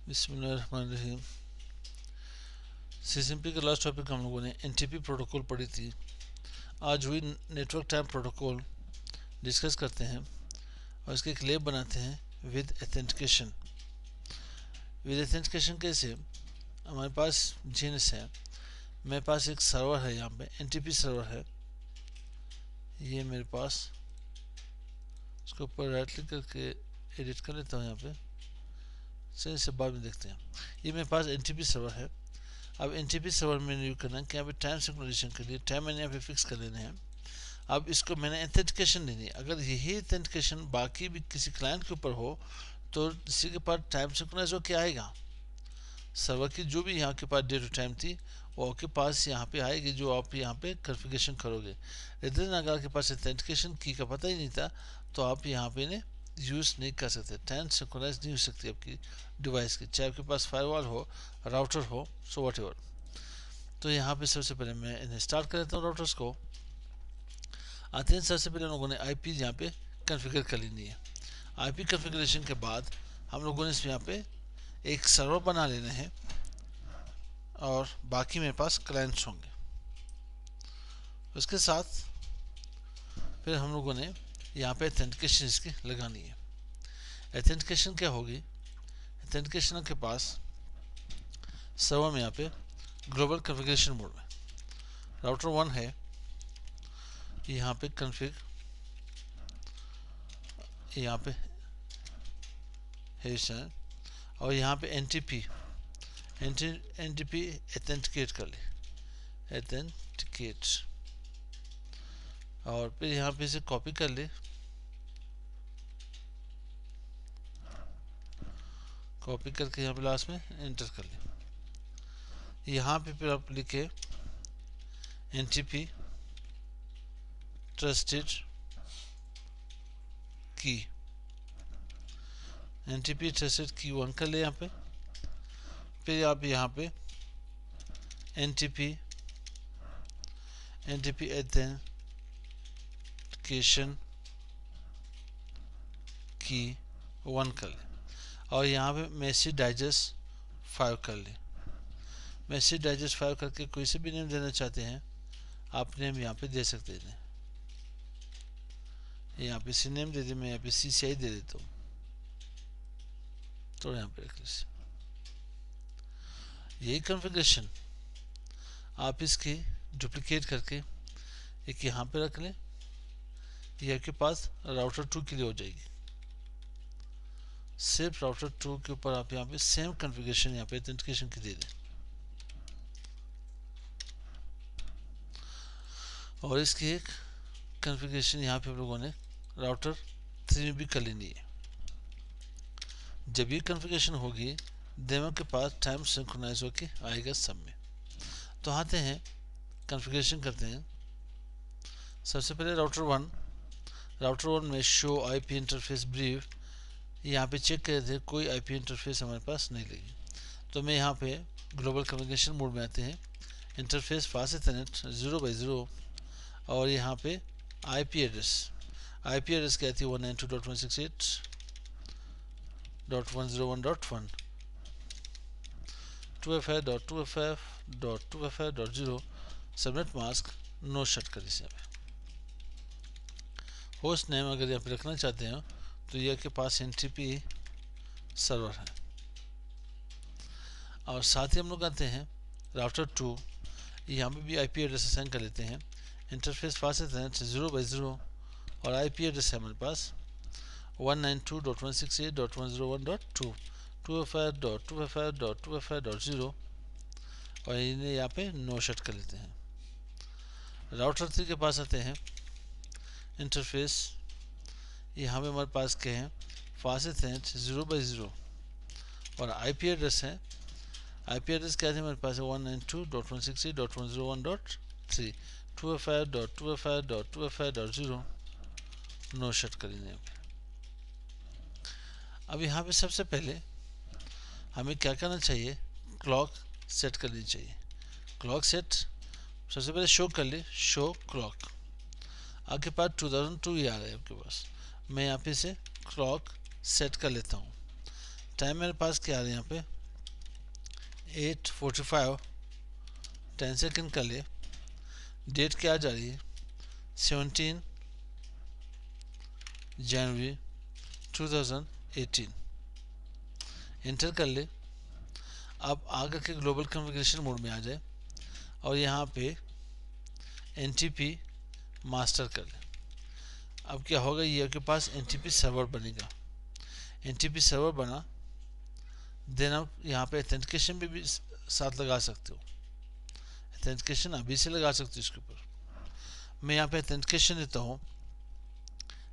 बिस्मिल्लाहिर्रहमानिर्रहीम। सीसीएमपी का last topic हम लोगों ने एनटीपी प्रोटोकॉल पढ़ी थी। आज हुई नेटवर्क टाइम प्रोटोकॉल डिस्कस करते हैं और इसके एक लैब बनाते हैं विद एथेंटिकेशन। विद एथेंटिकेशन कैसे? हमारे पास जीएनएस है, मेरे पास एक सर्वर है, यहाँ पे एनटीपी सर्वर है, ये मेरे पास, इसके ऊपर राइट क्लिक करके एडिट कर लेता हूँ यहाँ पे, चलिए इसे बाद में देखते हैं। ये मेरे पास एनटीपी सर्वर है। अब एनटीपी सर्वर में यूज करना है कि यहाँ पे टाइम सिंक्रोनाइजेशन के लिए टाइम मैंने यहाँ पे फिक्स कर लेने हैं। अब इसको मैंने एथेंटिकेशन देनी है। अगर यही एथेंटिकेशन बाकी भी किसी क्लाइंट के ऊपर हो तो किसी के पास टाइम सिंक्रोनाइज हो क्या आएगा, सर्वर की जो भी यहाँ के पास डेट टू टाइम थी वो आपके पास यहाँ पे आएगी, जो आप यहाँ पे कॉन्फ़िगरेशन करोगे। लेकिन अगर आपके पास एथेंटिकेशन की का पता ही नहीं था तो आप यहाँ पे ने यूज़ नहीं कर सकते, टाइम सिंक्रोनाइज नहीं हो सकती आपकी डिवाइस की, चाहे आपके पास फायरवॉल हो, राउटर हो, सो वट एवर। तो यहाँ पे सबसे पहले मैं इन्हें स्टार्ट कर लेता हूँ राउटर्स को। आते हैं सबसे पहले लोगों ने आईपी यहाँ पे कॉन्फ़िगर कर लेनी है। आईपी कॉन्फ़िगरेशन के बाद हम लोगों ने इसमें यहाँ पे एक सर्वर बना लेना है और बाकी मेरे पास क्लाइंट्स होंगे। उसके साथ फिर हम लोगों ने यहाँ पे एथेंटिकेशन इसकी लगानी है। एथेंटिकेशन क्या होगी? एथेंटिकेशन के पास सर्वर में यहाँ पे ग्लोबल कॉन्फ़िगरेशन मोड में राउटर 1 है, यहाँ पे कॉन्फ़िग यहाँ पे है और यहाँ पे एनटीपी एथेंटिकेट कर ले, एथेंटिकेट, और फिर यहाँ पे इसे कॉपी कर ले, कॉपी करके यहाँ पे लास्ट में एंटर कर ले। यहाँ पे फिर आप लिखे एनटीपी ट्रस्टेड की, एनटीपी ट्रस्टेड की 1 कर ले यहाँ पे। फिर आप यहाँ पे एनटीपी एथेंटिकेशन की 1 कर ले और यहाँ पे मैसेज डाइजेस्ट 5 कर ले। मैसेज डाइजेस्ट 5 करके कोई से भी नेम देना चाहते हैं आप नेम यहाँ पे दे सकते हैं। यहाँ पे सी नेम दे दे, मैं यहाँ पे CCI दे देता हूँ, तो यहाँ पे रख लीजिए। यही कॉन्फ़िगरेशन आप इसकी डुप्लीकेट करके एक यहाँ पे रख लें, ये आपके पास राउटर 2 के लिए हो जाएगी। सिर्फ राउटर 2 के ऊपर आप यहाँ पे सेम कॉन्फ़िगरेशन यहाँ पे ऑथेंटिकेशन की दे दें और इसकी एक कॉन्फ़िगरेशन यहाँ पे हम लोगों ने राउटर 3 में भी कर लेनी है। जब ये कॉन्फ़िगरेशन होगी डेमो के पास टाइम सिंक्रोनाइज होके आएगा सब में। तो आते हैं कॉन्फ़िगरेशन करते हैं। सबसे पहले राउटर 1 में शो आईपी इंटरफेस ब्रीफ, यहाँ पे चेक कर थे कोई आईपी इंटरफेस हमारे पास नहीं लगी, तो मैं यहाँ पे ग्लोबल कम्युनिकेशन मोड में आते हैं, इंटरफेस फास्ट इथरनेट 0/0 और यहाँ पे आईपी एड्रेस क्या थी 192.168.101.1 2FA.2FF.2FA.0 subnet mask no shut कर इसे। होस्ट नेम अगर यहाँ पे रखना चाहते हैं तो ये के पास एनटीपी सर्वर है। और साथ ही हम लोग आते हैं राउटर 2, यहाँ पे भी आईपी एड्रेस असाइन कर लेते हैं, इंटरफेस फास्ट इथरनेट 0/0 और आईपी एड्रेस है हमारे पास 192.168.101.2 2FA.2FA.2FA.0 और इन्हें यहाँ पे नो शट कर लेते हैं। राउटर 3 के पास आते हैं, इंटरफेस यहाँ पे हमारे पास क्या है फास्ट इथरनेट 0/0 और आईपी एड्रेस है, आईपी एड्रेस क्या थे हमारे पास 192.168.101.3 2FA.2FA.2FA.0 नो शट करेंगे। अब यहाँ पे सबसे पहले हमें क्या करना चाहिए, क्लॉक सेट करनी चाहिए। क्लॉक सेट सबसे पहले शो कर ले, शो क्लॉक। आपके पास 2002 ही आ रहा है आपके पास, मैं यहाँ पे से क्लॉक सेट कर लेता हूँ। टाइम मेरे पास क्या आ रहा है यहाँ पे 8:45 10 सेकेंड का लिए। डेट क्या जा रही है 17 जनवरी 2018। इंटर कर ले। अब आगे के ग्लोबल कन्फिग्रेशन मोड में आ जाए और यहाँ पे NTP मास्टर कर ले। अब क्या होगा, ये आपके पास NTP सर्वर बनेगा। NTP सर्वर बना, देन आप यहाँ पे ऑथेंटिकेशन भी साथ लगा सकते हो। ऑथेंटिकेशन अभी से लगा सकते हो इसके ऊपर। मैं यहाँ पे ऑथेंटिकेशन देता हूँ।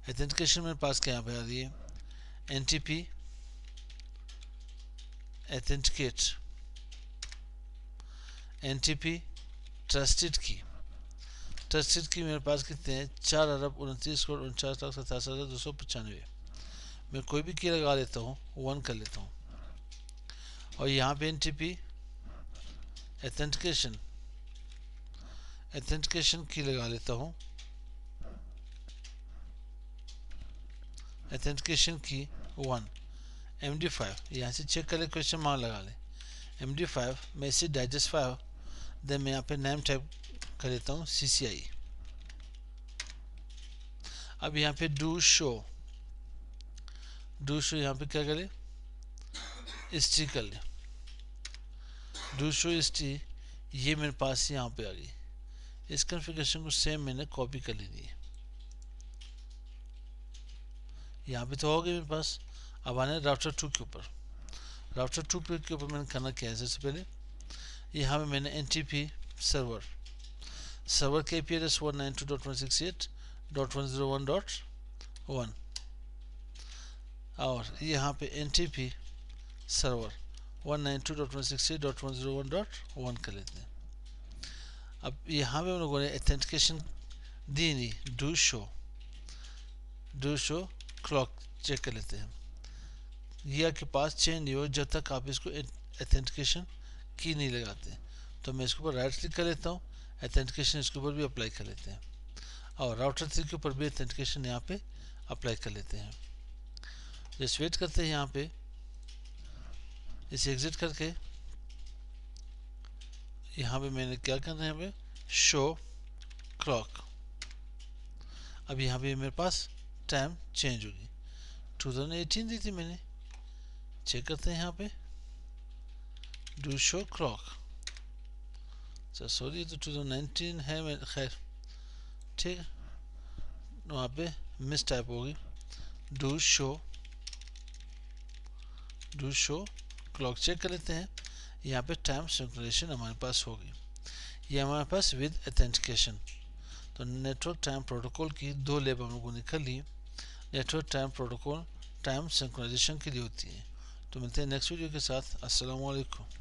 ऑथेंटिकेशन मेरे पास क्या यहाँ पे आ रही है NTP ऑथेंटिकेट NTP ट्रस्टेड की। ट्रस्टेड की मेरे पास कितने हैं 4,29,49,87,295। मैं कोई भी की लगा लेता हूँ, 1 कर लेता हूँ और यहाँ पे NTP ऑथेंटिकेशन की लगा लेता हूँ। ऑथेंटिकेशन की 1 MD5 यहाँ से चेक कर ले, क्वेश्चन मार्क लगा ले। MD5 मैसेज डाइजेस्ट 5, देन मैं यहाँ पे नेम टाइप कर देता हूँ CCI। अब यहाँ पे डू शो यहाँ पे क्या करें हिस्ट्री कर ले। डू शो हिस्ट्री ये मेरे पास यहाँ पे आ गई। इस कॉन्फ़िगरेशन को सेम मैंने कॉपी कर लेनी है। यहाँ पे तो हो गया मेरे पास। अब आने राउटर 2 के ऊपर। राउटर 2 के ऊपर मैंने करना क्या है, सबसे पहले यहाँ पे मैंने NTP सर्वर के IP एड्रेस 192.168.101.1 और यहाँ पे NTP सर्वर 192.168.101.1 कर लेते हैं। अब यहाँ पे हम लोगों ने ऑथेंटिकेशन दी नहीं, डू शो क्लॉक चेक कर लेते हैं। ये आपके पास चेंज नहीं हो जब तक आप इसको ऑथेंटिकेशन की नहीं लगाते। तो मैं इसके ऊपर राइट क्लिक कर लेता हूँ, ऑथेंटिकेशन इसके ऊपर भी अप्लाई कर लेते हैं और राउटर 3 के ऊपर भी ऑथेंटिकेशन यहाँ पे अप्लाई कर लेते हैं। जस्ट वेट करते हैं। यहाँ पे इसे एग्जिट करके यहाँ पे मैंने क्या करना है, यहाँ पे शो क्लॉक। अब यहाँ पे मेरे पास टाइम चेंज होगी, 2018 दी थी मैंने। चेक करते हैं यहाँ पे डू शो क्लॉक। सॉरी, तो 2019 है, मैं खैर ठीक है, वहाँ पे मिस टाइप होगी। डू शो क्लॉक चेक कर लेते हैं। यहाँ पे टाइम सिंक्रोनाइजेशन हमारे पास होगी, ये हमारे पास विद ऑथेंटिकेशन। तो नेटवर्क टाइम प्रोटोकॉल की 2 लेब हम लोगों ने कर ली। Network time protocol time synchronization के लिए होती है। तो मिलते हैं नेक्स्ट वीडियो के साथ। अस्सलाम वालेकुम।